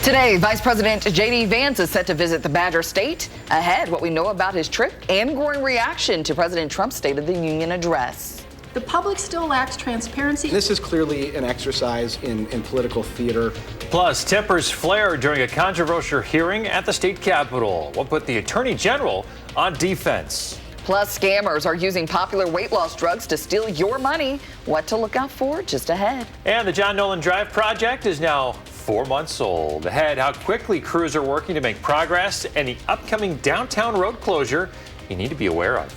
Today, Vice President J.D. Vance is set to visit the Badger State. Ahead, what we know about his trip and growing reaction to President Trump's State of the Union address. The public still lacks transparency. This is clearly an exercise in political theater. Plus, tempers flare during a controversial hearing at the state capitol. What put the Attorney General on defense? Plus, scammers are using popular weight loss drugs to steal your money. What to look out for just ahead. And the John Nolan Drive project is now 4 months old. Ahead, how quickly crews are working to make progress and the upcoming downtown road closure you need to be aware of.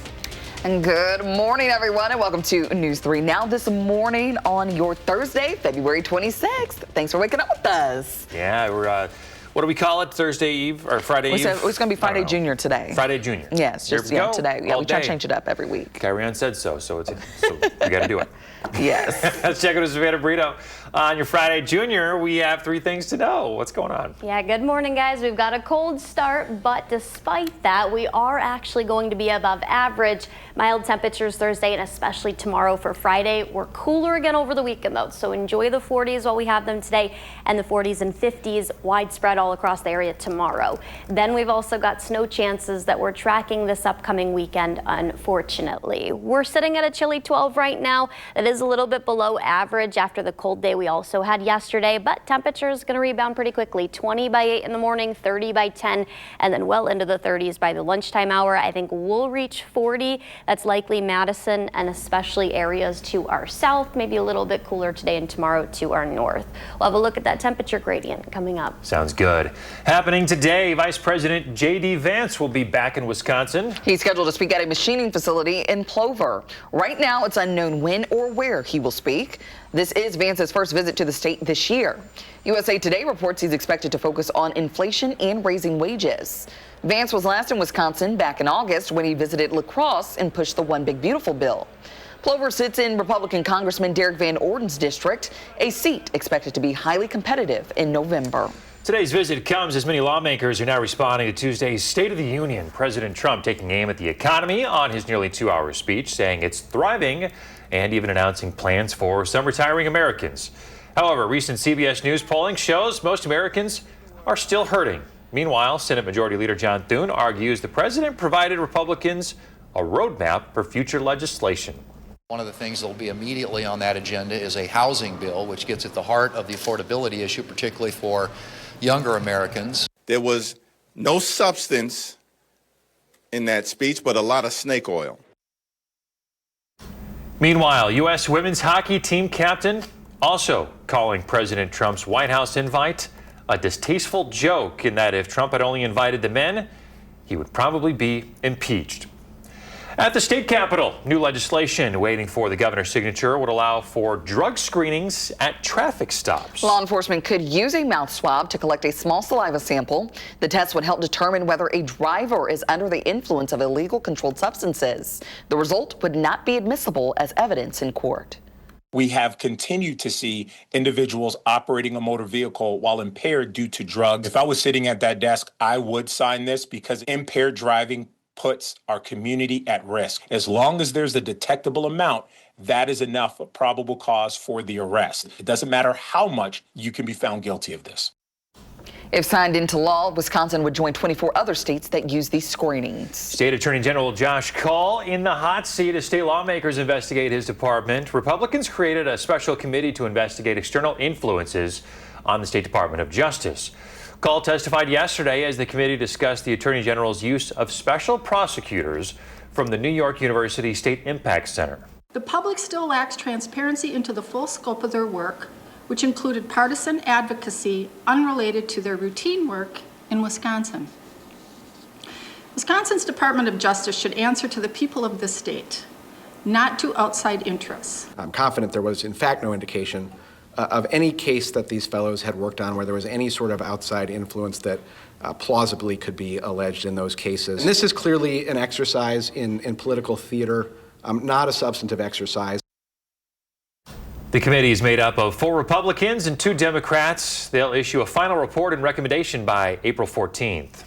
And good morning, everyone, and welcome to News 3 Now this morning on your Thursday, February 26th. Thanks for waking up with us. Yeah, we're, what do we call it? Thursday Eve or Friday Eve? It's going to be Friday Junior today. Friday Junior. Yes, just today. Yeah, we try to change it up every week. Kyrian said so we got to do it. Yes. Let's check out Savannah Brito. On your Friday Junior, we have 3 things to know. What's going on? Yeah, good morning, guys. We've got a cold start, but despite that, we are actually going to be above average. Mild temperatures Thursday and especially tomorrow for Friday. We're cooler again over the weekend, though, so enjoy the 40s while we have them today, and the 40s and 50s widespread all across the area tomorrow. Then we've also got snow chances that we're tracking this upcoming weekend, unfortunately. We're sitting at a chilly 12 right now. That is a little bit below average after the cold day we also had yesterday, but temperature is going to rebound pretty quickly. 20 by 8 in the morning, 30 by 10, and then well into the 30s by the lunchtime hour. I think we'll reach 40. That's likely Madison and especially areas to our south, maybe a little bit cooler today and tomorrow to our north. We'll have a look at that temperature gradient coming up. Sounds good. Happening today, Vice President J.D. Vance will be back in Wisconsin. He's scheduled to speak at a machining facility in Plover. Right now, it's unknown when or where he will speak. This is Vance's first visit to the state this year. USA Today reports he's expected to focus on inflation and raising wages. Vance was last in Wisconsin back in August when he visited La Crosse and pushed the One Big Beautiful bill. Plover sits in Republican Congressman Derek Van Orden's district, a seat expected to be highly competitive in November. Today's visit comes as many lawmakers are now responding to Tuesday's State of the Union. President Trump taking aim at the economy on his nearly 2-hour speech, saying it's thriving and even announcing plans for some retiring Americans. However, recent CBS News polling shows most Americans are still hurting. Meanwhile, Senate Majority Leader John Thune argues the president provided Republicans a roadmap for future legislation. One of the things that will be immediately on that agenda is a housing bill, which gets at the heart of the affordability issue, particularly for younger Americans. There was no substance in that speech, but a lot of snake oil. Meanwhile, U.S. women's hockey team captain also calling President Trump's White House invite a distasteful joke, in that if Trump had only invited the men, he would probably be impeached. At the state capitol, new legislation waiting for the governor's signature would allow for drug screenings at traffic stops. Law enforcement could use a mouth swab to collect a small saliva sample. The test would help determine whether a driver is under the influence of illegal controlled substances. The result would not be admissible as evidence in court. We have continued to see individuals operating a motor vehicle while impaired due to drugs. If I was sitting at that desk, I would sign this because impaired driving puts our community at risk. As long as there's a detectable amount, that is enough of probable cause for the arrest. It doesn't matter how much you can be found guilty of this. If signed into law, Wisconsin would join 24 other states that use these screenings. State Attorney General Josh Kaul in the hot seat as state lawmakers investigate his department. Republicans created a special committee to investigate external influences on the State Department of Justice. Kaul testified yesterday as the committee discussed the Attorney General's use of special prosecutors from the New York University State Impact Center. The public still lacks transparency into the full scope of their work, which included partisan advocacy unrelated to their routine work in Wisconsin. Wisconsin's Department of Justice should answer to the people of the state, not to outside interests. I'm confident there was, in fact, no indication of any case that these fellows had worked on where there was any sort of outside influence that plausibly could be alleged in those cases. And this is clearly an exercise in political theater, not a substantive exercise. The committee is made up of 4 Republicans and 2 Democrats. They'll issue a final report and recommendation by April 14th.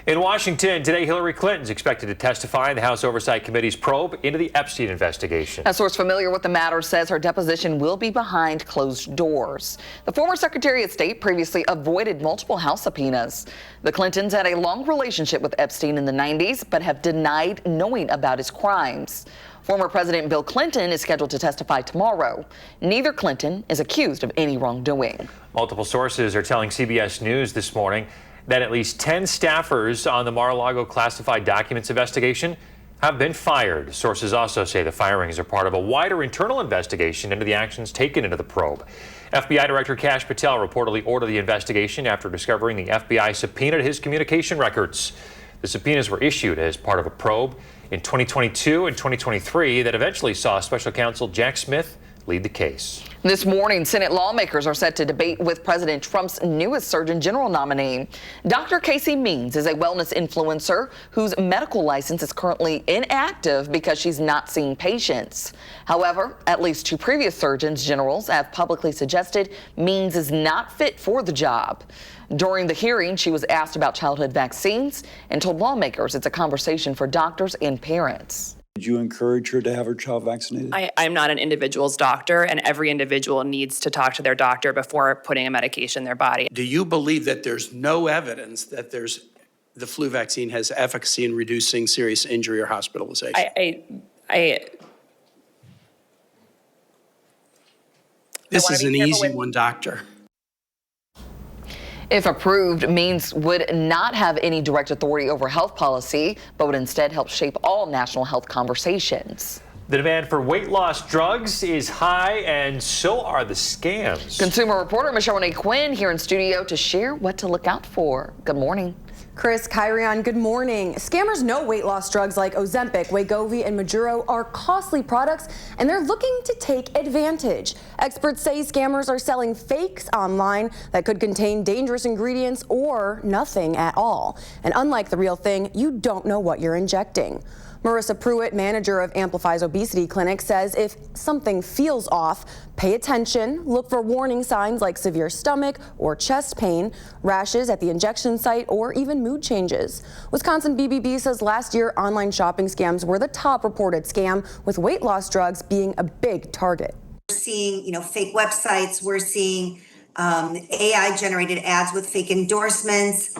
In Washington, today Hillary Clinton is expected to testify in the House Oversight Committee's probe into the Epstein investigation. A source familiar with the matter says her deposition will be behind closed doors. The former Secretary of State previously avoided multiple House subpoenas. The Clintons had a long relationship with Epstein in the 90s, but have denied knowing about his crimes. Former President Bill Clinton is scheduled to testify tomorrow. Neither Clinton is accused of any wrongdoing. Multiple sources are telling CBS News this morning that at least 10 staffers on the Mar-a-Lago classified documents investigation have been fired. Sources also say the firings are part of a wider internal investigation into the actions taken into the probe. FBI Director Kash Patel reportedly ordered the investigation after discovering the FBI subpoenaed his communication records. The subpoenas were issued as part of a probe in 2022 and 2023 that eventually saw Special Counsel Jack Smith lead the case. This morning, Senate lawmakers are set to debate with President Trump's newest Surgeon General nominee. Dr. Casey Means is a wellness influencer whose medical license is currently inactive because she's not seeing patients. However, at least 2 previous surgeons generals have publicly suggested Means is not fit for the job. During the hearing, she was asked about childhood vaccines and told lawmakers it's a conversation for doctors and parents. Did you encourage her to have her child vaccinated? I'm not an individual's doctor, and every individual needs to talk to their doctor before putting a medication in their body. Do you believe that there's no evidence that the flu vaccine has efficacy in reducing serious injury or hospitalization? This is an easy one, doctor. If approved, Means would not have any direct authority over health policy, but would instead help shape all national health conversations. The demand for weight loss drugs is high, and so are the scams. Consumer reporter Michelle Renee Quinn here in studio to share what to look out for. Good morning. Chris, Kyrion, good morning. Scammers know weight loss drugs like Ozempic, Wegovy, and Mounjaro are costly products, and they're looking to take advantage. Experts say scammers are selling fakes online that could contain dangerous ingredients or nothing at all. And unlike the real thing, you don't know what you're injecting. Marissa Pruitt, manager of Amplify's obesity clinic, says if something feels off, pay attention, look for warning signs like severe stomach or chest pain, rashes at the injection site, or even mood changes. Wisconsin BBB says last year online shopping scams were the top reported scam, with weight loss drugs being a big target. We're seeing, fake websites. We're seeing AI generated ads with fake endorsements,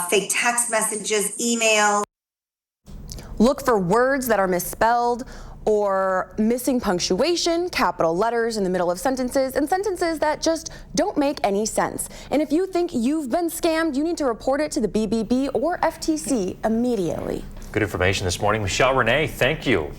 fake text messages, email. Look for words that are misspelled or missing punctuation, capital letters in the middle of sentences, and sentences that just don't make any sense. And if you think you've been scammed, you need to report it to the BBB or FTC immediately. Good information this morning. Michelle Renee, thank you.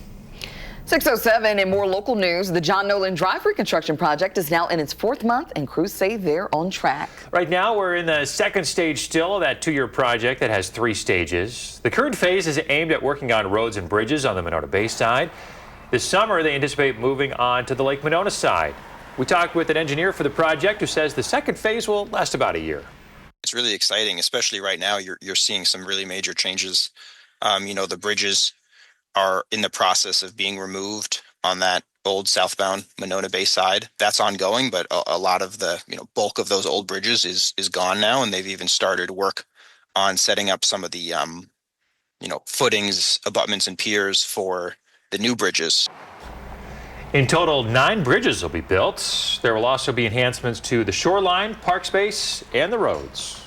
6:07 in more local news. The John Nolan Drive reconstruction project is now in its 4th month, and crews say they're on track. Right now, we're in the 2nd stage still of that 2-year project that has 3 stages. The current phase is aimed at working on roads and bridges on the Monona Bay side. This summer, they anticipate moving on to the Lake Monona side. We talked with an engineer for the project who says the 2nd phase will last about a year. It's really exciting, especially right now. You're seeing some really major changes. The bridges are in the process of being removed on that old southbound Monona Bay side. That's ongoing, but a lot of the bulk of those old bridges is gone now, and they've even started work on setting up some of the footings, abutments, and piers for the new bridges. In total, 9 bridges will be built. There will also be enhancements to the shoreline, park space, and the roads.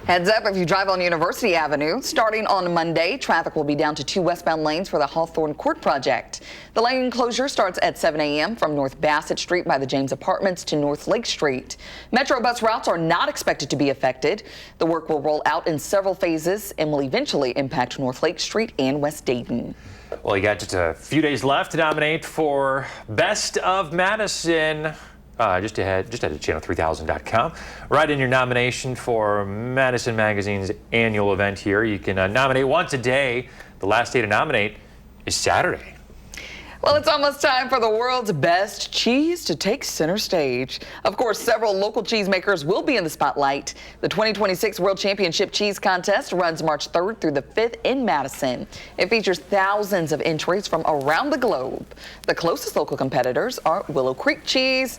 Heads up if you drive on University Avenue. Starting on Monday, traffic will be down to 2 westbound lanes for the Hawthorne Court project. The lane closure starts at 7 a.m. from North Bassett Street by the James Apartments to North Lake Street. Metro bus routes are not expected to be affected. The work will roll out in several phases and will eventually impact North Lake Street and West Dayton. Well, you got just a few days left to nominate for Best of Madison. Just head to channel3000.com. Write in your nomination for Madison Magazine's annual event here. You can nominate once a day. The last day to nominate is Saturday. Well, it's almost time for the world's best cheese to take center stage. Of course, several local cheesemakers will be in the spotlight. The 2026 World Championship Cheese Contest runs March 3rd through the 5th in Madison. It features thousands of entries from around the globe. The closest local competitors are Willow Creek Cheese,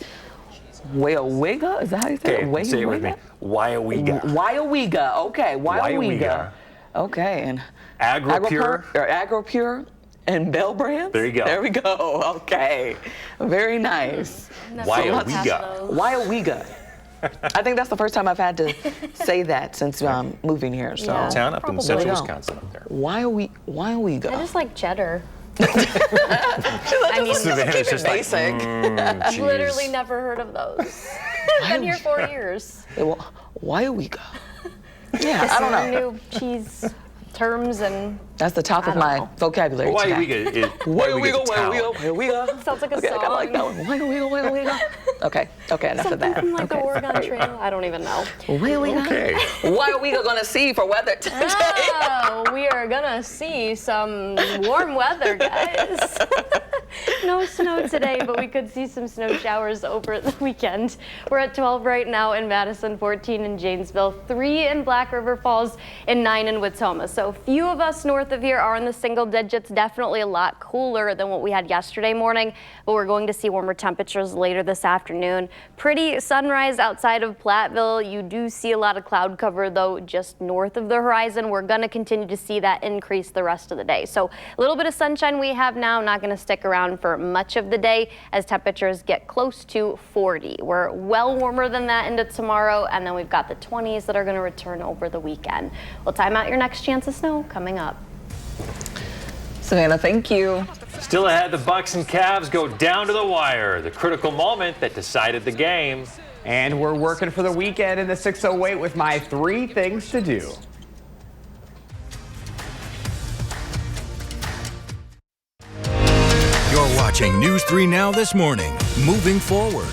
Waiawega, is that how you say it? Okay, say it with me. Waiawega. Waiawega, okay, Waiawega. Okay, and AgroPure. AgroPure and Bell Brands? There you go. There we go. Okay. Very nice. Wyowega. Wyowega. I think that's the first time I've had to say that since moving here. So Town up in central Wisconsin up there. Wyowega. I just like cheddar. I mean, Savannah's just like, basic. I've literally never heard of those. I've been here 4 years. Wyowega. Yeah, I don't know. New cheese terms and that's the top of my vocabulary. Wyowega is Wyowega. sounds like a Okay, song. I kinda like that one. Wyowega. Okay, enough of that. Something like the Okay. Oregon Trail. I don't even know. Wyowega. Okay. What are we gonna see for weather today? Oh, we are gonna see some warm weather, guys. No snow today, but we could see some snow showers over the weekend. We're at 12 right now in Madison, 14 in Janesville, 3 in Black River Falls, and 9 in Watoma. So few of us north of here are in the single digits. Definitely a lot cooler than what we had yesterday morning, but we're going to see warmer temperatures later this afternoon. Pretty sunrise outside of Platteville. You do see a lot of cloud cover, though, just north of the horizon. We're going to continue to see that increase the rest of the day. So a little bit of sunshine we have now, not going to stick around for much of the day as temperatures get close to 40. We're well warmer than that into tomorrow, and then we've got the 20s that are going to return over the weekend. We'll time out your next chance of snow coming up. Savannah, thank you. Still ahead, the Bucks and Cavs go down to the wire. The critical moment that decided the game. And we're working for the weekend in the 608 with my 3 things to do. You're watching News 3 Now this morning. Moving forward.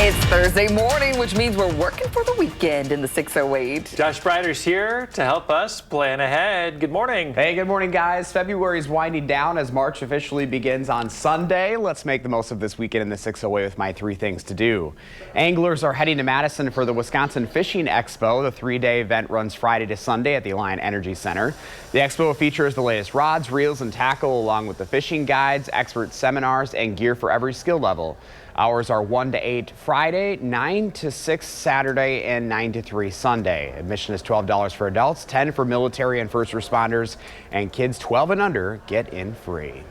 It's Thursday morning, which means we're working for the weekend in the 608. Josh Breider's here to help us plan ahead. Good morning. Hey, good morning, guys. February's winding down as March officially begins on Sunday. Let's make the most of this weekend in the 608 with my 3 things to do. Anglers are heading to Madison for the Wisconsin Fishing Expo. The 3-day event runs Friday to Sunday at the Alliant Energy Center. The expo features the latest rods, reels, and tackle, along with the fishing guides, expert seminars, and gear for every skill level. Hours are 1 to 8 Friday, 9 to 6 Saturday, and 9 to 3 Sunday. Admission is $12 for adults, $10 for military and first responders, and kids 12 and under get in free.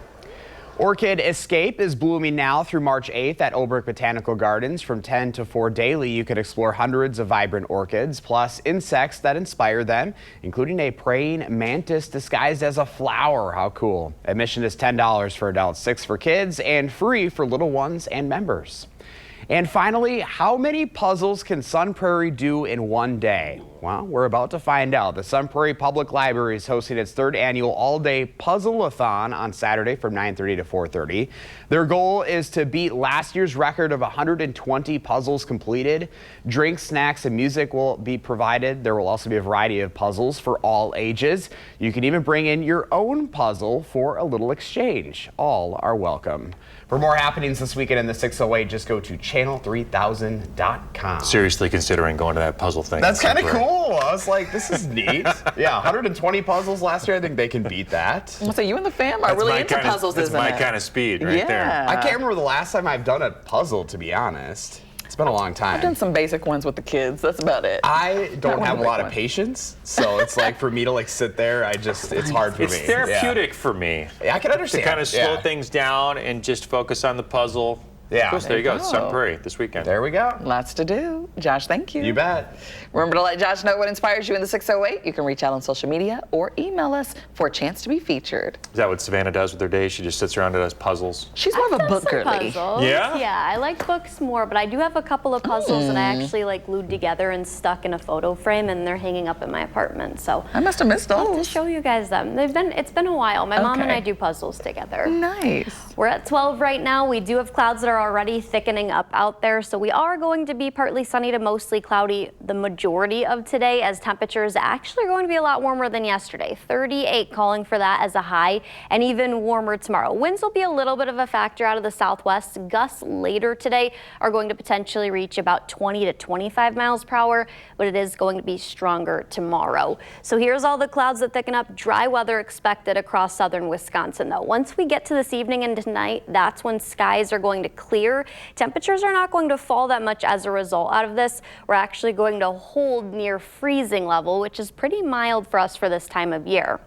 Orchid Escape is blooming now through March 8th at Olbrich Botanical Gardens. From 10 to 4 daily, you can explore hundreds of vibrant orchids, plus insects that inspire them, including a praying mantis disguised as a flower. How cool. Admission is $10 for adults, $6 for kids, and free for little ones and members. And finally, how many puzzles can Sun Prairie do in one day? Well, we're about to find out. The Sun Prairie Public Library is hosting its 3rd annual all-day puzzle-a-thon on Saturday from 9:30 to 4:30. Their goal is to beat last year's record of 120 puzzles completed. Drinks, snacks, and music will be provided. There will also be a variety of puzzles for all ages. You can even bring in your own puzzle for a little exchange. All are welcome. For more happenings this weekend in the 608, just go to channel3000.com. Seriously considering going to that puzzle thing. That's kind of cool. I was like, this is neat. Yeah, 120 puzzles last year. I think they can beat that. So you and the fam are really into puzzles, isn't it? That's my kind of speed right there. I can't remember the last time I've done a puzzle, to be honest. It's been a long time. I've done some basic ones with the kids. That's about it. I don't have a lot of patience, so it's like for me to like sit there, it's hard for me. It's therapeutic for me. Yeah, I can understand. To kind of slow things down and just focus on the puzzle. Yeah. Of course, there you go. Sun Prairie this weekend. There we go. Lots to do. Josh, thank you. You bet. Remember to let Josh know what inspires you in the 608. You can reach out on social media or email us for a chance to be featured. Is that what Savannah does with her day? She just sits around and does puzzles? She's more of a book girly. Yeah? Yeah, I like books more, but I do have a couple of puzzles that I actually like glued together and stuck in a photo frame, and they're hanging up in my apartment. So I must have missed those. I'll have to show you guys them. It's been a while. My mom and I do puzzles together. Nice. We're at 12 right now. We do have clouds that are already thickening up out there, so we are going to be partly sunny to mostly cloudy the majority of today, as temperatures actually are going to be a lot warmer than yesterday. 38 calling for that as a high, and even warmer tomorrow. Winds will be a little bit of a factor out of the southwest. Gusts later today are going to potentially reach about 20 to 25 miles per hour, but it is going to be stronger tomorrow. So here's all the clouds that thicken up. Dry weather expected across southern Wisconsin, though. Once we get to this evening and tonight, that's when skies are going to clear clear. Temperatures are not going to fall that much as a result out of this. We're actually going to hold near freezing level, which is pretty mild for us for this time of year.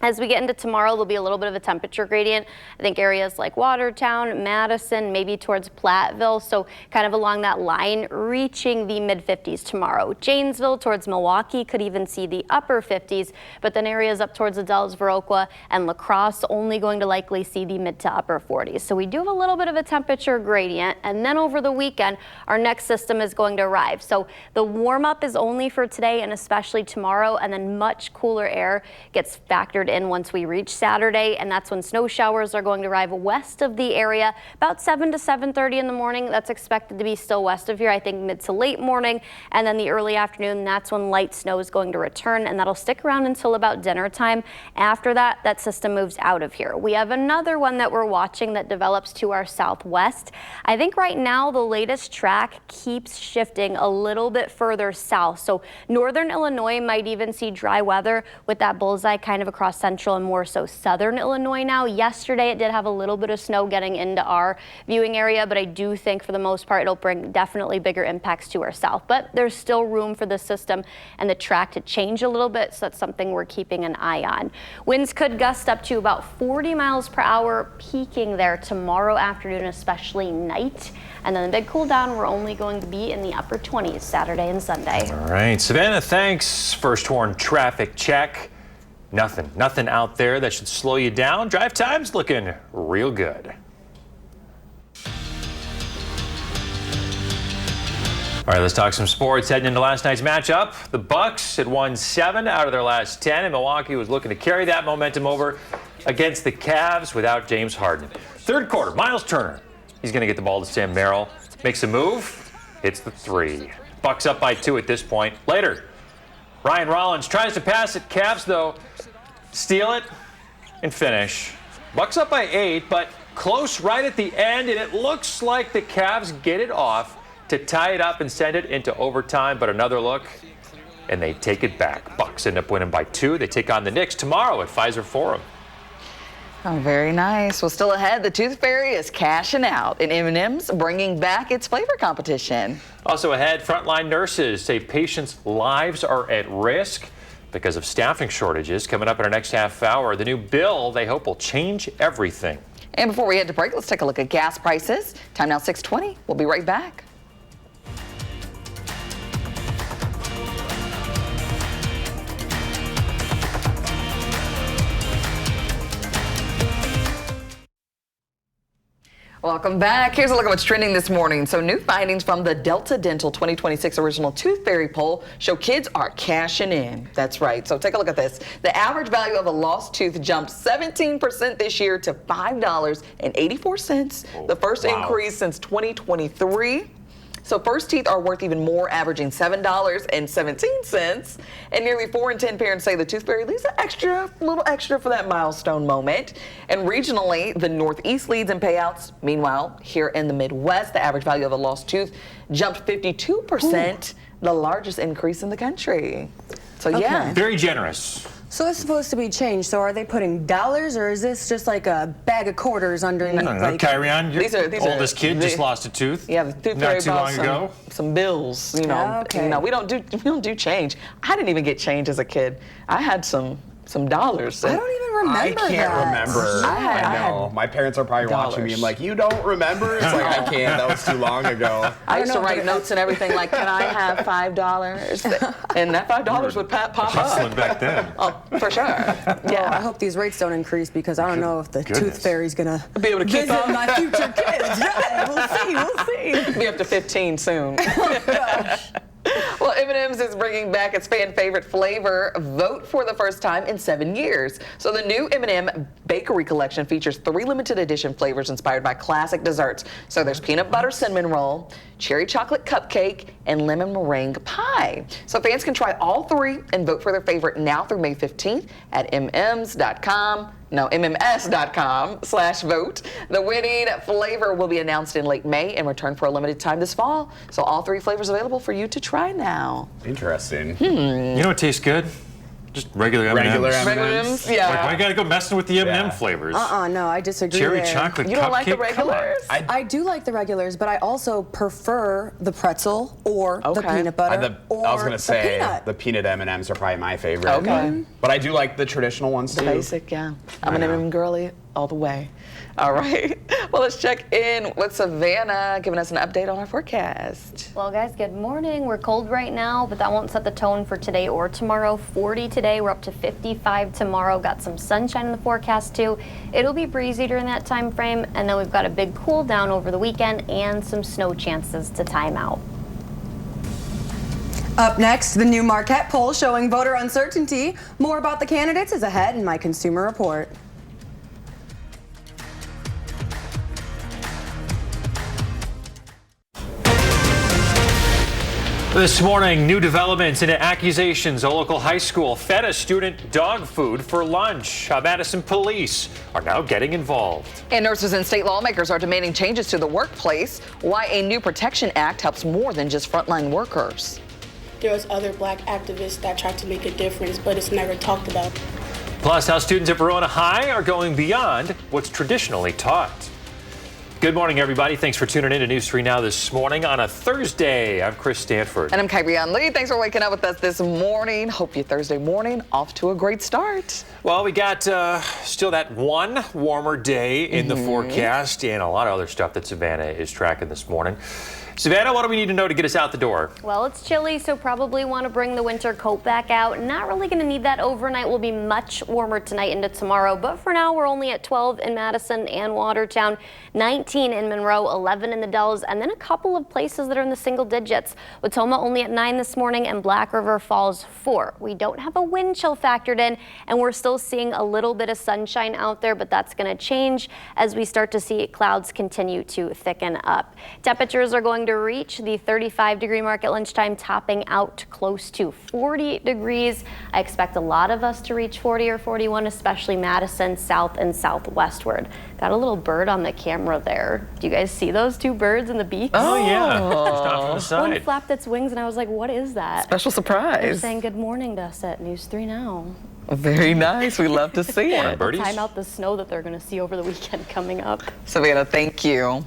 As we get into tomorrow, there'll be a little bit of a temperature gradient. I think areas like Watertown, Madison, maybe towards Platteville, so kind of along that line, reaching the mid-50s tomorrow. Janesville towards Milwaukee could even see the upper 50s, but then areas up towards the Dells, Viroqua, and La Crosse only going to likely see the mid to upper 40s. So we do have a little bit of a temperature gradient, and then over the weekend, our next system is going to arrive. So the warm-up is only for today and especially tomorrow, and then much cooler air gets factored in once we reach Saturday, and that's when snow showers are going to arrive west of the area about 7 to 7:30 in the morning. That's expected to be still west of here, I think mid to late morning, and then the early afternoon, that's when light snow is going to return, and that'll stick around until about dinner time. After that, that system moves out of here. We have another one that we're watching that develops to our southwest. I think right now the latest track keeps shifting a little bit further south, so northern Illinois might even see dry weather with that bullseye kind of across central and more so southern Illinois now. Yesterday it did have a little bit of snow getting into our viewing area, but I do think for the most part it'll bring definitely bigger impacts to our south. But there's still room for the system and the track to change a little bit, so that's something we're keeping an eye on. Winds could gust up to about 40 miles per hour, peaking there tomorrow afternoon, especially night. And then the big cool down, we're only going to be in the upper 20s Saturday and Sunday. All right, Savannah, thanks. First horn traffic check. Nothing out there that should slow you down. Drive time's looking real good. All right, let's talk some sports. Heading into last night's matchup, the Bucks had won 7 out of their last 10, and Milwaukee was looking to carry that momentum over against the Cavs without James Harden. Third quarter, Miles Turner. He's going to get the ball to Sam Merrill. Makes a move, hits the 3. Bucks up by 2 at this point. Later, Ryan Rollins tries to pass it. Cavs, though, steal it and finish. Bucks up by 8, but close right at the end, and it looks like the Cavs get it off to tie it up and send it into overtime. But another look, and they take it back. Bucks end up winning by 2. They take on the Knicks tomorrow at Pfizer Forum. Oh, very nice. Well, still ahead, the Tooth Fairy is cashing out, and M&M's bringing back its flavor competition. Also ahead, frontline nurses say patients' lives are at risk because of staffing shortages. Coming up in our next half hour, the new bill they hope will change everything. And before we head to break, let's take a look at gas prices. Time now 6:20. We'll be right back. Welcome back. Here's a look at what's trending this morning. So new findings from the Delta Dental 2026 Original Tooth Fairy poll show kids are cashing in. That's right. So take a look at this. The average value of a lost tooth jumped 17% this year to $5.84. The first increase since 2023. So first teeth are worth even more, averaging $7.17. And nearly 4 in 10 parents say the Tooth Fairy leaves a little extra for that milestone moment. And regionally, the Northeast leads in payouts. Meanwhile, here in the Midwest, the average value of a lost tooth jumped 52%, the largest increase in the country. So yeah. Very generous. So it's supposed to be changed. So are they putting dollars, or is this just like a bag of quarters underneath? No. Kyrian, your oldest kid just lost a tooth. Yeah, the Tooth Fairy not too long ago. Some bills, you know. Okay. You know, we don't do change. I didn't even get change as a kid. I had some dollars. I don't even remember I can't remember. I know. My parents are probably watching me. I'm like, you don't remember? It's like, I can't. That was too long ago. I used to write notes and everything like, can I have $5? And that $5 would pop up. Hustling back then. Oh, for sure. Yeah. Well, I hope these rates don't increase because I don't know if the Tooth Fairy's going to be able to keep visit up my future kids. Yeah, we'll see. Be up to 15 soon. Oh, gosh. Well, M&M's is bringing back its fan favorite flavor, Vote, for the first time in 7 years. So the new M&M Bakery Collection features 3 limited edition flavors inspired by classic desserts. So there's peanut butter cinnamon roll, cherry chocolate cupcake, and lemon meringue pie. So fans can try all 3 and vote for their favorite now through May 15th at mms.com/vote. The winning flavor will be announced in late May and return for a limited time this fall. So all 3 flavors available for you to try now. Interesting. You know what tastes good? Just regular M&Ms. Regular M&Ms, yeah. Like, why you gotta go messing with the M&M flavors? No, I disagree Cherry there. chocolate You don't cupcake? like the Come on. regulars? I do like the regulars, but I also prefer the pretzel or the peanut butter or I was gonna say the peanut. the peanut M&Ms are probably my favorite. Okay. But I do like the traditional ones The too. basic, yeah. I'm an M&M girly all the way. All right. Well, let's check in with Savannah, giving us an update on our forecast. Well, guys, good morning. We're cold right now, but that won't set the tone for today or tomorrow. 40 today. We're up to 55 tomorrow. Got some sunshine in the forecast, too. It'll be breezy during that time frame, and then we've got a big cool down over the weekend and some snow chances to time out. Up next, the new Marquette poll showing voter uncertainty. More about the candidates is ahead in my Consumer Report. This morning, new developments into accusations a local high school fed a student dog food for lunch. Madison police are now getting involved. And nurses and state lawmakers are demanding changes to the workplace. Why a new Protection Act helps more than just frontline workers. There was other black activists that tried to make a difference, but it's never talked about. Plus, how students at Verona High are going beyond what's traditionally taught. Good morning, everybody. Thanks for tuning in to News 3 Now this morning on a Thursday. I'm Chris Stanford. And I'm Kyrian Lee. Thanks for waking up with us this morning. Hope your Thursday morning off to a great start. Well, we got still that one warmer day in the forecast and a lot of other stuff that Savannah is tracking this morning. Savannah, what do we need to know to get us out the door? Well, it's chilly, so probably want to bring the winter coat back out. Not really going to need that overnight. Will be much warmer tonight into tomorrow, but for now we're only at 12 in Madison and Watertown, 19 in Monroe, 11 in the Dells, and then a couple of places that are in the single digits. Watoma only at 9 this morning and Black River Falls 4. We don't have a wind chill factored in, and we're still seeing a little bit of sunshine out there, but that's going to change as we start to see clouds continue to thicken up. Temperatures are going to reach the 35-degree mark at lunchtime, topping out close to 40 degrees. I expect a lot of us to reach 40 or 41, especially Madison, south and southwestward. Got a little bird on the camera there. Do you guys see those two birds in the beaks? Oh, yeah. Just off to the side. One flapped its wings, and I was like, what is that? Special surprise. They're saying good morning to us at News 3 Now. Very nice. We love to see it. Time out the snow that they're going to see over the weekend coming up. Savannah, thank you.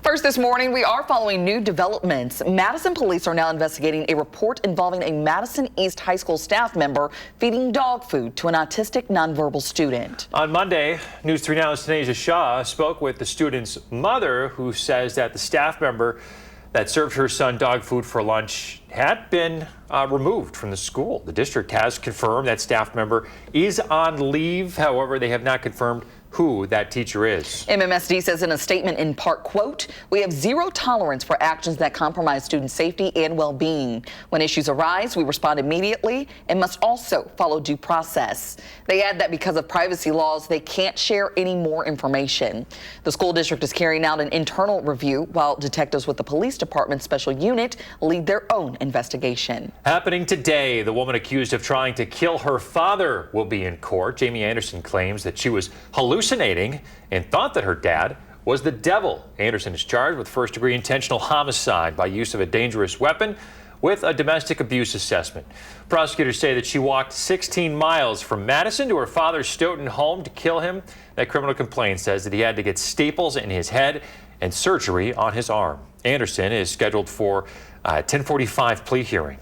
First this morning, we are following new developments. Madison police are now investigating a report involving a Madison East High School staff member feeding dog food to an autistic nonverbal student. On Monday, News 3 Now's Tanisha Shaw spoke with the student's mother, who says that the staff member that served her son dog food for lunch had been removed from the school. The district has confirmed that staff member is on leave. However, they have not confirmed who that teacher is. MMSD says in a statement in part, quote, "We have zero tolerance for actions that compromise student safety and well-being. When issues arise, we respond immediately and must also follow due process." They add that because of privacy laws, they can't share any more information. The school district is carrying out an internal review while detectives with the police department special unit lead their own investigation. Happening today, the woman accused of trying to kill her father will be in court. Jamie Anderson claims that she was hallucinating and thought that her dad was the devil. Anderson is charged with first-degree intentional homicide by use of a dangerous weapon with a domestic abuse assessment. Prosecutors say that she walked 16 miles from Madison to her father's Stoughton home to kill him. That criminal complaint says that he had to get staples in his head and surgery on his arm. Anderson is scheduled for a 10:45 plea hearing.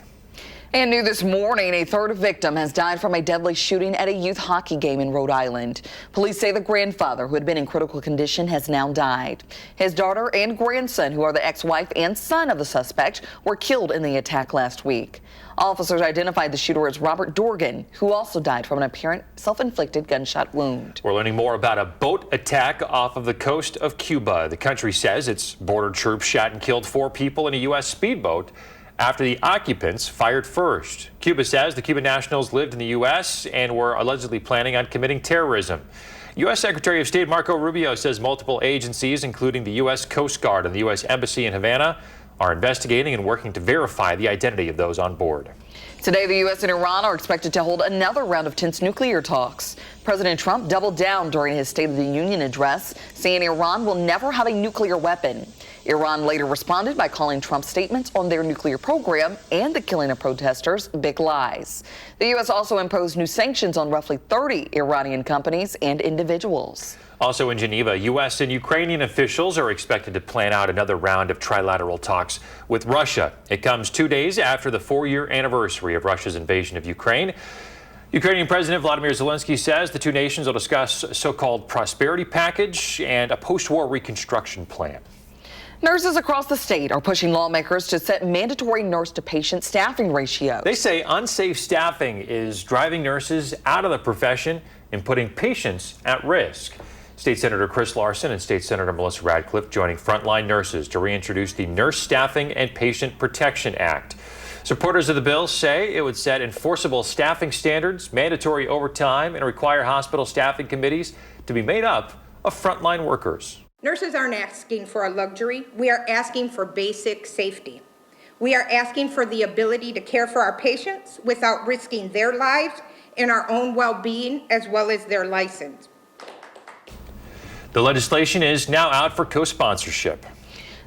And new this morning, a third victim has died from a deadly shooting at a youth hockey game in Rhode Island. Police say the grandfather, who had been in critical condition, has now died. His daughter and grandson, who are the ex-wife and son of the suspect, were killed in the attack last week. Officers identified the shooter as Robert Dorgan, who also died from an apparent self-inflicted gunshot wound. We're learning more about a boat attack off of the coast of Cuba. The country says its border troops shot and killed 4 people in a U.S. speedboat after the occupants fired first. Cuba says the Cuban nationals lived in the U.S. and were allegedly planning on committing terrorism. U.S. Secretary of State Marco Rubio says multiple agencies, including the U.S. Coast Guard and the U.S. Embassy in Havana, are investigating and working to verify the identity of those on board. Today, the U.S. and Iran are expected to hold another round of tense nuclear talks. President Trump doubled down during his State of the Union address, saying Iran will never have a nuclear weapon. Iran later responded by calling Trump's statements on their nuclear program and the killing of protesters big lies. The U.S. also imposed new sanctions on roughly 30 Iranian companies and individuals. Also in Geneva, U.S. and Ukrainian officials are expected to plan out another round of trilateral talks with Russia. It comes 2 days after the 4-year anniversary of Russia's invasion of Ukraine. Ukrainian President Vladimir Zelensky says the two nations will discuss a so-called prosperity package and a post-war reconstruction plan. Nurses across the state are pushing lawmakers to set mandatory nurse-to-patient staffing ratios. They say unsafe staffing is driving nurses out of the profession and putting patients at risk. State Senator Chris Larson and State Senator Melissa Radcliffe joining frontline nurses to reintroduce the Nurse Staffing and Patient Protection Act. Supporters of the bill say it would set enforceable staffing standards, mandatory overtime, and require hospital staffing committees to be made up of frontline workers. Nurses aren't asking for a luxury. We are asking for basic safety. We are asking for the ability to care for our patients without risking their lives and our own well-being as well as their license. The legislation is now out for co-sponsorship.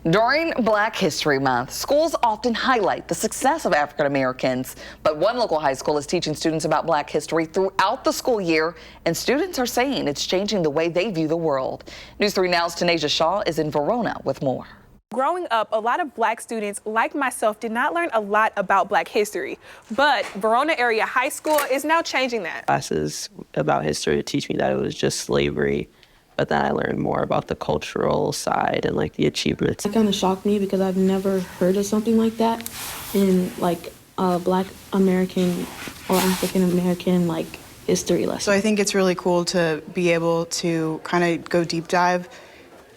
During Black History Month, schools often highlight the success of African Americans, but one local high school is teaching students about Black history throughout the school year, and students are saying it's changing the way they view the world. News 3 Now's Tanisha Shaw is in Verona with more. Growing up, a lot of Black students, like myself, did not learn a lot about Black history, but Verona Area High School is now changing that. Classes about history teach me that it was just slavery, but then I learned more about the cultural side and like the achievements. It kind of shocked me because I've never heard of something like that in like a Black American or African American like history lesson. So I think it's really cool to be able to kind of go deep dive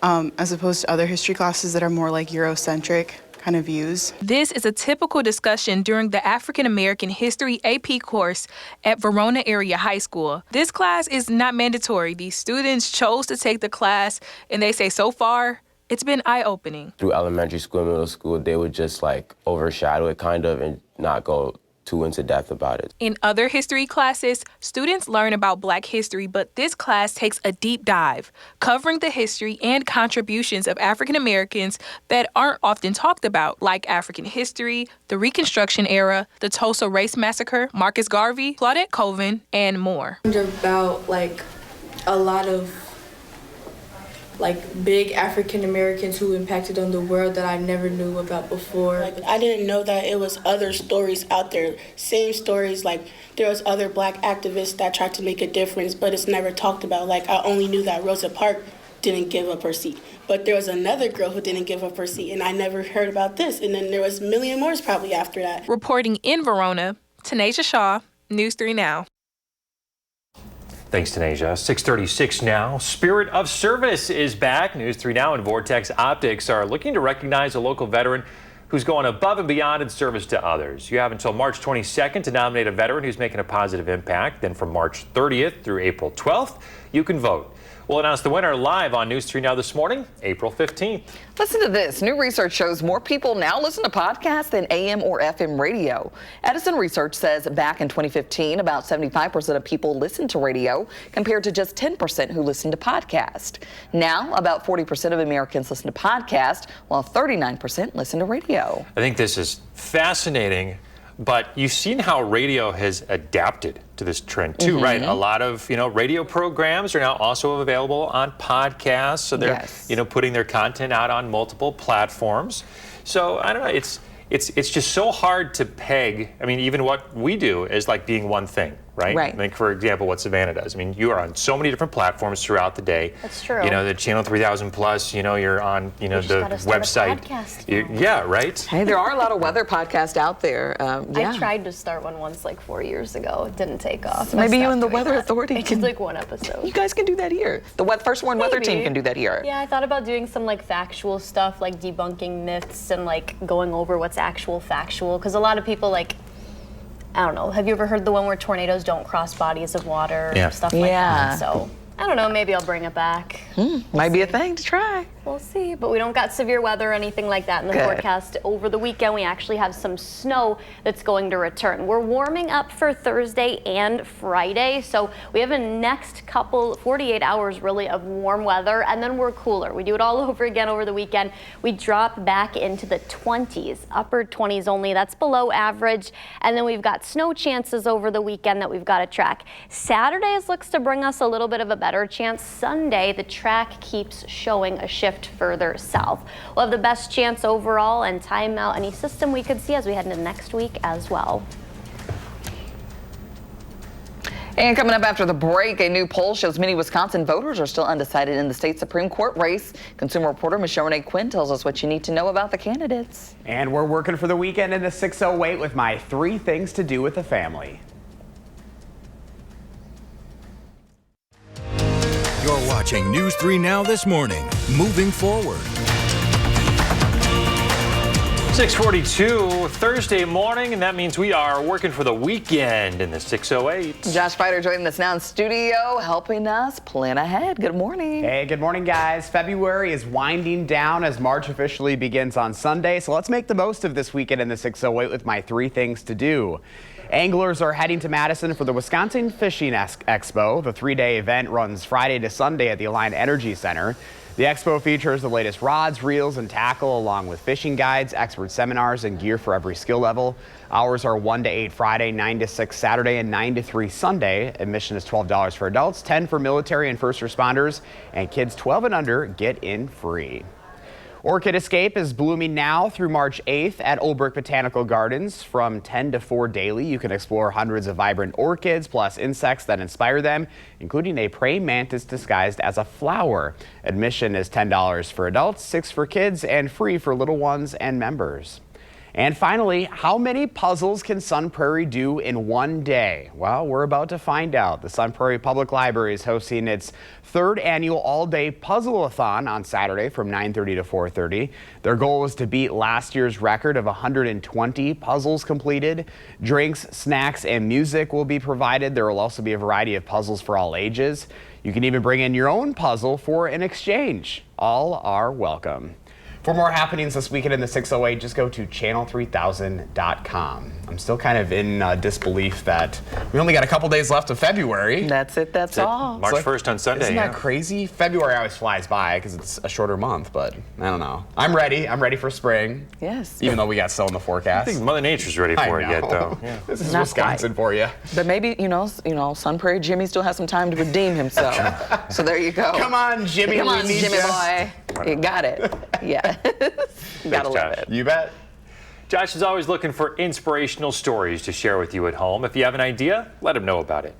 as opposed to other history classes that are more like Eurocentric kind of views. This is a typical discussion during the African American History AP course at Verona Area High School. This class is not mandatory. These students chose to take the class, and they say so far, it's been eye-opening. Through elementary school and middle school, they would just like overshadow it kind of and not go too into depth about it. In other history classes, students learn about Black history, but this class takes a deep dive, covering the history and contributions of African Americans that aren't often talked about, like African history, the Reconstruction era, the Tulsa Race Massacre, Marcus Garvey, Claudette Colvin, and more. About like a lot of like big African Americans who impacted on the world that I never knew about before. Like, I didn't know that it was other stories out there, same stories, like there was other Black activists that tried to make a difference, but it's never talked about. Like I only knew that Rosa Parks didn't give up her seat, but there was another girl who didn't give up her seat, and I never heard about this, and then there was a million more probably after that. Reporting in Verona, Tanisha Shaw, News 3 Now. Thanks, Tanisha. 6:36 now. Spirit of Service is back. News 3 Now and Vortex Optics are looking to recognize a local veteran who's going above and beyond in service to others. You have until March 22nd to nominate a veteran who's making a positive impact. Then from March 30th through April 12th, you can vote. We'll announce the winner live on News 3 Now this morning, April 15th. Listen to this. New research shows more people now listen to podcasts than AM or FM radio. Edison research says back in 2015, about 75% of people listened to radio compared to just 10% who listened to podcast. Now, about 40% of Americans listen to podcast, while 39% listen to radio. I think this is fascinating, but you've seen how radio has adapted to this trend too, right? A lot of, radio programs are now also available on podcasts. So they're, putting their content out on multiple platforms. So I don't know, it's just so hard to peg. I mean, even what we do is like being one thing, right? Right. Like, for example, what Savannah does. I mean, you are on so many different platforms throughout the day. That's true. The Channel 3000 Plus, you're on, the website. Yeah, right? Hey, there are a lot of weather podcasts out there. I tried to start one once like 4 years ago. It didn't take off. So maybe you and the Weather Authority can like one episode. You guys can do that here. The First Warn Weather Team can do that here. Yeah, I thought about doing some like factual stuff, like debunking myths and like going over what's actual factual. Because a lot of people I don't know. Have you ever heard the one where tornadoes don't cross bodies of water? Stuff like that. So I don't know. Maybe I'll bring it back. Might be a thing to try. We'll see, but we don't got severe weather or anything like that in the forecast. Over the weekend, we actually have some snow that's going to return. We're warming up for Thursday and Friday, so we have a next couple 48 hours really of warm weather, and then we're cooler. We do it all over again over the weekend. We drop back into the 20s, upper 20s only. That's below average, and then we've got snow chances over the weekend that we've got to track. Saturdays looks to bring us a little bit of a better chance. Sunday, the track keeps showing a shift further south. We'll have the best chance overall and time out any system we could see as we head into next week as well. And coming up after the break, a new poll shows many Wisconsin voters are still undecided in the state Supreme Court race. Consumer reporter Michelle Renee Quinn tells us what you need to know about the candidates. And we're working for the weekend in the 608 with my 3 things to do with the family. You're watching News 3 Now this morning. Moving forward. 6:42 Thursday morning, and that means we are working for the weekend in the 608. Josh Fider joining us now in studio, helping us plan ahead. Good morning. Hey, good morning, guys. February is winding down as March officially begins on Sunday, so let's make the most of this weekend in the 608 with my 3 things to do. Anglers are heading to Madison for the Wisconsin Fishing Expo. The 3-day event runs Friday to Sunday at the Alliant Energy Center. The expo features the latest rods, reels, and tackle, along with fishing guides, expert seminars, and gear for every skill level. Hours are 1 to 8 Friday, 9 to 6 Saturday, and 9 to 3 Sunday. Admission is $12 for adults, $10 for military and first responders, and kids 12 and under get in free. Orchid Escape is blooming now through March 8th at Old Brook Botanical Gardens. From 10 to 4 daily, you can explore hundreds of vibrant orchids plus insects that inspire them, including a praying mantis disguised as a flower. Admission is $10 for adults, $6 for kids, and free for little ones and members. And finally, how many puzzles can Sun Prairie do in one day? Well, we're about to find out. The Sun Prairie Public Library is hosting its 3rd annual all-day puzzle-a-thon on Saturday from 9:30 to 4:30. Their goal is to beat last year's record of 120 puzzles completed. Drinks, snacks, and music will be provided. There will also be a variety of puzzles for all ages. You can even bring in your own puzzle for an exchange. All are welcome. For more happenings this weekend in the 608, just go to channel3000.com. I'm still kind of in disbelief that we only got a couple days left of February. That's it. That's all. March 1st on Sunday. Isn't that crazy? February always flies by because it's a shorter month, but I don't know. I'm ready. I'm ready for spring. Yes. Even though we got snow in the forecast. I think Mother Nature's ready for it yet, though. Yeah. This is Not Wisconsin quite. for you. But maybe, you know, Sun Prairie Jimmy still has some time to redeem himself. So there you go. Come on, Jimmy. Come we on, need Jimmy ya. boy. You got it. Yeah. Gotta love it. You bet. Josh is always looking for inspirational stories to share with you at home. If you have an idea, let him know about it.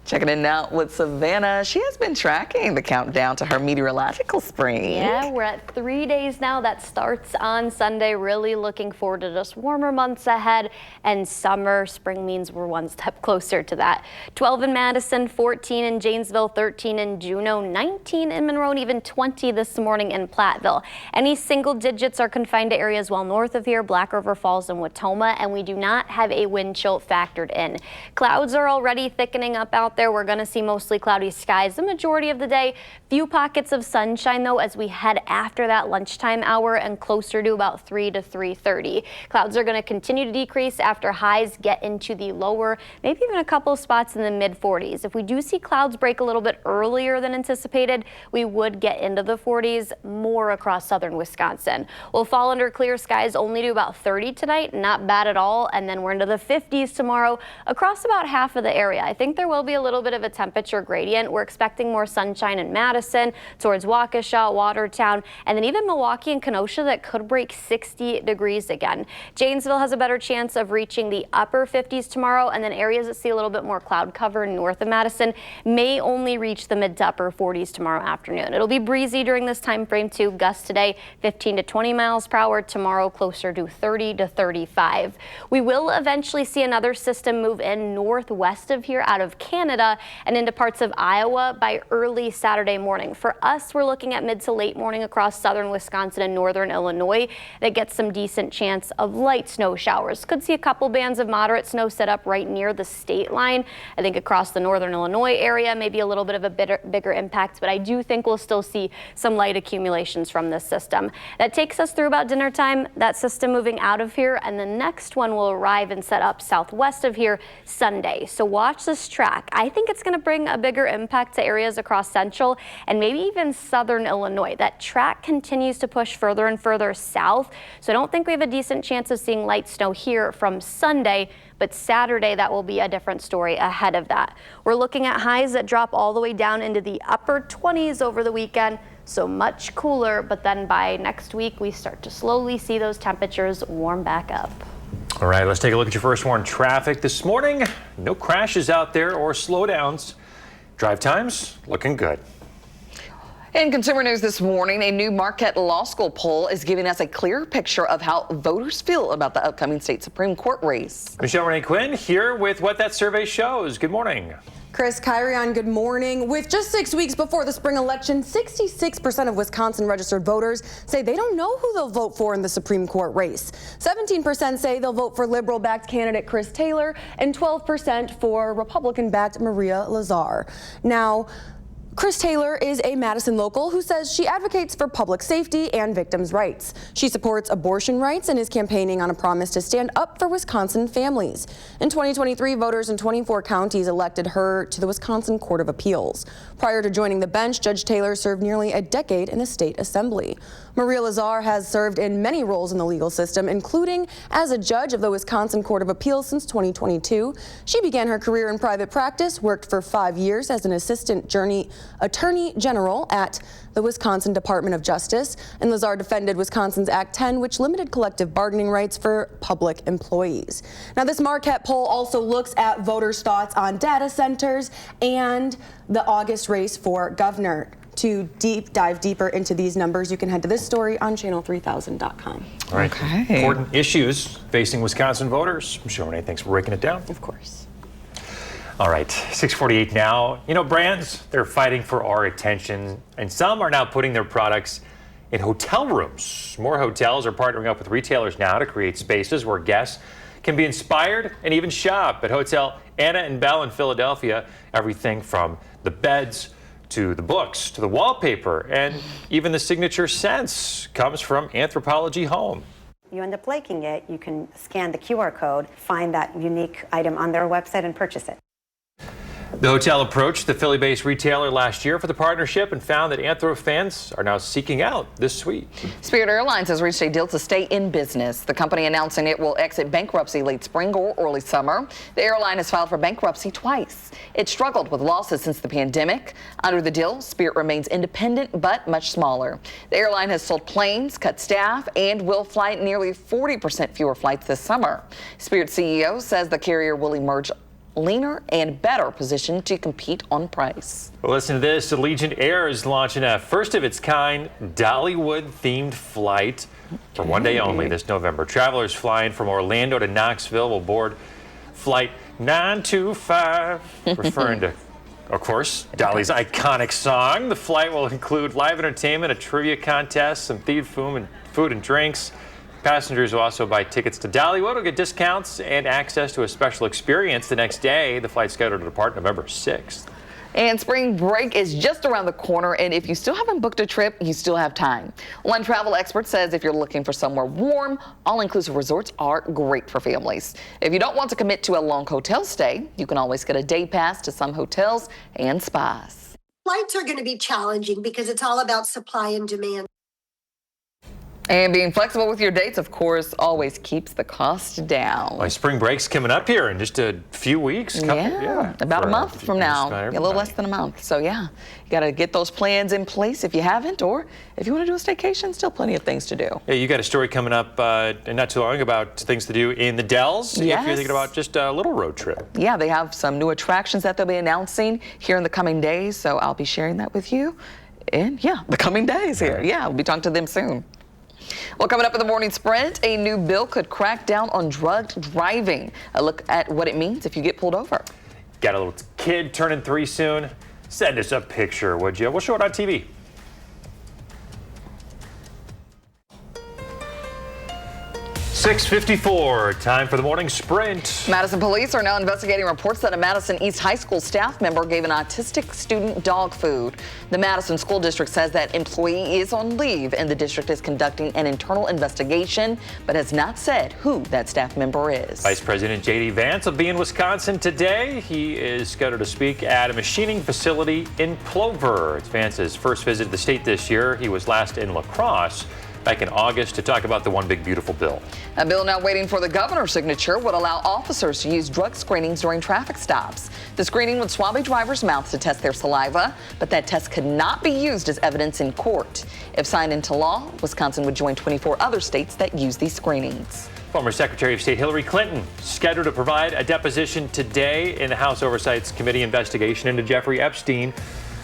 Checking in now with Savannah. She has been tracking the countdown to her meteorological spring. Yeah, we're at 3 days now. That starts on Sunday. Really looking forward to just warmer months ahead and summer. Spring means we're one step closer to that. 12 in Madison, 14 in Janesville, 13 in Juneau, 19 in Monroe, and even 20 this morning in Platteville. Any single digits are confined to areas well north of here, Black River Falls and Watoma, and we do not have a wind chill factored in. Clouds are already thickening up out there. We're going to see mostly cloudy skies the majority of the day. Few pockets of sunshine, though, as we head after that lunchtime hour and closer to about 3 to 3:30. Clouds are going to continue to decrease after highs get into the lower, maybe even a couple of spots in the mid-40s. If we do see clouds break a little bit earlier than anticipated, we would get into the 40s more across southern Wisconsin. We'll fall under clear skies only to about 30 tonight, not bad at all, and then we're into the 50s tomorrow across about half of the area. I think there will be a little bit of a temperature gradient. We're expecting more sunshine in Madison, towards Waukesha, Watertown, and then even Milwaukee and Kenosha that could break 60 degrees again. Janesville has a better chance of reaching the upper 50s tomorrow, and then areas that see a little bit more cloud cover north of Madison may only reach the mid to upper 40s tomorrow afternoon. It'll be breezy during this time frame too. Gusts today 15 to 20 miles per hour, tomorrow closer to 30 to 35. We will eventually see another system move in northwest of here out of Canada Canada and into parts of Iowa by early Saturday morning. For us, we're looking at mid to late morning across southern Wisconsin and northern Illinois. That gets some decent chance of light snow showers. Could see a couple bands of moderate snow set up right near the state line. I think across the northern Illinois area, maybe a little bit of a bigger impact, but I do think we'll still see some light accumulations from this system. That takes us through about dinner time, that system moving out of here, and the next one will arrive and set up southwest of here Sunday. So watch this track. I think it's going to bring a bigger impact to areas across central and maybe even southern Illinois. That track continues to push further and further south, so I don't think we have a decent chance of seeing light snow here from Sunday, but Saturday that will be a different story ahead of that. We're looking at highs that drop all the way down into the upper 20s over the weekend, so much cooler, but then by next week we start to slowly see those temperatures warm back up. All right, let's take a look at your first warn traffic this morning. No crashes out there or slowdowns. Drive times looking good. In consumer news this morning, a new Marquette Law School poll is giving us a clearer picture of how voters feel about the upcoming state Supreme Court race. Michelle Renee Quinn here with what that survey shows. Good morning. Chris, Kyrion, good morning. With just 6 weeks before the spring election, 66% of Wisconsin registered voters say they don't know who they'll vote for in the Supreme Court race. 17% say they'll vote for Liberal-backed candidate Chris Taylor and 12% for Republican-backed Maria Lazar. Now, Chris Taylor is a Madison local who says she advocates for public safety and victims' rights. She supports abortion rights and is campaigning on a promise to stand up for Wisconsin families. In 2023, voters in 24 counties elected her to the Wisconsin Court of Appeals. Prior to joining the bench, Judge Taylor served nearly a decade in the state assembly. Maria Lazar has served in many roles in the legal system, including as a judge of the Wisconsin Court of Appeals since 2022. She began her career in private practice, worked for 5 years as an assistant attorney general at the Wisconsin Department of Justice, and Lazar defended Wisconsin's Act 10, which limited collective bargaining rights for public employees. Now, this Marquette poll also looks at voters' thoughts on data centers and the August race for governor. To dive deeper into these numbers, you can head to this story on channel3000.com. All right. Okay. Important issues facing Wisconsin voters. Michelle Renee, thanks for breaking it down. Of course. All right, 6:48 now. You know, brands, they're fighting for our attention, and some are now putting their products in hotel rooms. More hotels are partnering up with retailers now to create spaces where guests can be inspired and even shop. At Hotel Anna and Bell in Philadelphia, everything from the beds to the books to the wallpaper and even the signature scents comes from Anthropologie Home. You end up liking it, you can scan the QR code, find that unique item on their website and purchase it. The hotel approached the Philly-based retailer last year for the partnership and found that Anthro fans are now seeking out this suite. Spirit Airlines has reached a deal to stay in business. The company announcing it will exit bankruptcy late spring or early summer. The airline has filed for bankruptcy twice. It struggled with losses since the pandemic. Under the deal, Spirit remains independent but much smaller. The airline has sold planes, cut staff, and will fly nearly 40% fewer flights this summer. Spirit CEO says the carrier will emerge leaner and better positioned to compete on price. Well, listen to this. Allegiant Air is launching a first-of-its-kind Dollywood-themed flight for one day only this November. Travelers flying from Orlando to Knoxville will board Flight 925, referring to, of course, Dolly's iconic song. The flight will include live entertainment, a trivia contest, some themed food and drinks. Passengers will also buy tickets to Dollywood, will get discounts and access to a special experience the next day. The flight's scheduled to depart November 6th. And spring break is just around the corner, and if you still haven't booked a trip, you still have time. One travel expert says if you're looking for somewhere warm, all-inclusive resorts are great for families. If you don't want to commit to a long hotel stay, you can always get a day pass to some hotels and spas. Flights are going to be challenging because it's all about supply and demand. And being flexible with your dates, of course, always keeps the cost down. Well, spring break's coming up here in just a few weeks. About a month from now. A little less than a month. So, yeah, you got to get those plans in place if you haven't, or if you want to do a staycation, still plenty of things to do. Yeah, you got a story coming up not too long about things to do in the Dells. Yes. If you're thinking about just a little road trip. Yeah, they have some new attractions that they'll be announcing here in the coming days. So I'll be sharing that with you in, the coming days here. Yeah, we'll be talking to them soon. Well, coming up in the morning sprint, a new bill could crack down on drugged driving. A look at what it means if you get pulled over. got a little kid turning 3 soon, send us a picture, would you? We'll show it on TV. .6:54, time for the morning sprint. Madison police are now investigating reports that a Madison East High School staff member gave an autistic student dog food. The Madison School District says that employee is on leave and the district is conducting an internal investigation, but has not said who that staff member is. Vice President J.D. Vance will be in Wisconsin today. He is scheduled to speak at a machining facility in Plover. It's Vance's first visit to the state this year. He was last in La Crosse back in August to talk about the One Big Beautiful Bill. A bill now waiting for the governor's signature would allow officers to use drug screenings during traffic stops. The screening would swab a driver's mouth to test their saliva, but that test could not be used as evidence in court. If signed into law, Wisconsin would join 24 other states that use these screenings. Former Secretary of State Hillary Clinton scheduled to provide a deposition today in the House Oversight's committee investigation into Jeffrey Epstein.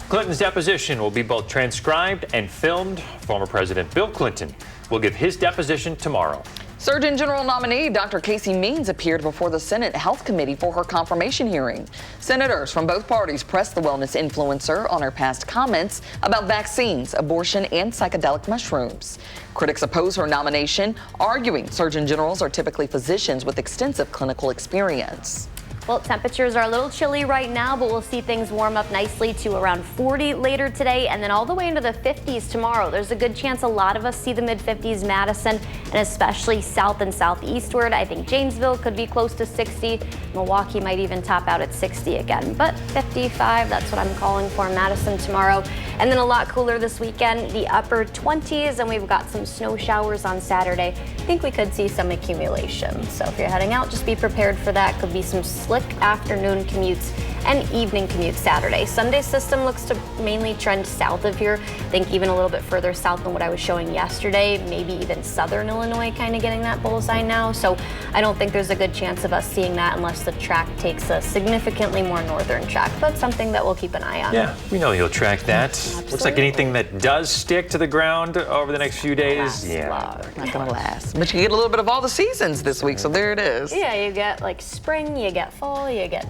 Clinton's deposition will be both transcribed and filmed. Former President Bill Clinton will give his deposition tomorrow. Surgeon General nominee Dr. Casey Means appeared before the Senate Health Committee for her confirmation hearing. Senators from both parties pressed the wellness influencer on her past comments about vaccines, abortion, and psychedelic mushrooms. Critics oppose her nomination, arguing surgeon generals are typically physicians with extensive clinical experience. Well, temperatures are a little chilly right now, but we'll see things warm up nicely to around 40 later today and then all the way into the 50s tomorrow. There's a good chance a lot of us see the mid-50s Madison and especially south and southeastward. I think Janesville could be close to 60. Milwaukee might even top out at 60 again, but 55, that's what I'm calling for Madison tomorrow. And then a lot cooler this weekend, the upper 20s, and we've got some snow showers on Saturday. I think we could see some accumulation. So if you're heading out, just be prepared for that. Could be some slick afternoon commutes and evening commutes Saturday. Sunday's system looks to mainly trend south of here. I think even a little bit further south than what I was showing yesterday, maybe even southern Illinois kind of getting that bullseye now. So I don't think there's a good chance of us seeing that unless the track takes a significantly more northern track. But something that we'll keep an eye on. Yeah, we know you'll track that. Absolutely. Looks like anything that does stick to the ground over the next few days. Not gonna last. But you get a little bit of all the seasons this week, so there it is. Yeah, you get like spring, you get fall, you get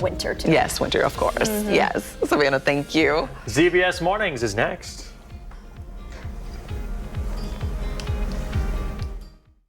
winter too. Yes, winter, of course. Yes. Savannah, thank you. ZBS Mornings is next.